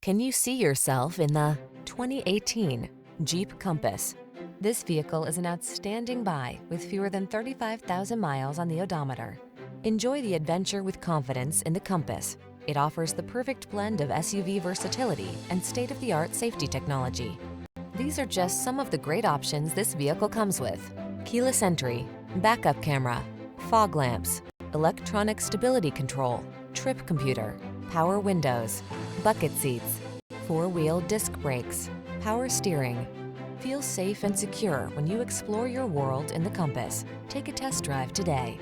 Can you see yourself in the 2018 Jeep Compass? This vehicle is an outstanding buy with fewer than 35,000 miles on the odometer. Enjoy the adventure with confidence in the Compass. It offers the perfect blend of SUV versatility and state-of-the-art safety technology. These are just some of the great options this vehicle comes with: keyless entry, backup camera, fog lamps, electronic stability control, trip computer, power windows, bucket seats, four-wheel disc brakes, power steering. Feel safe and secure when you explore your world in the Compass. Take a test drive today.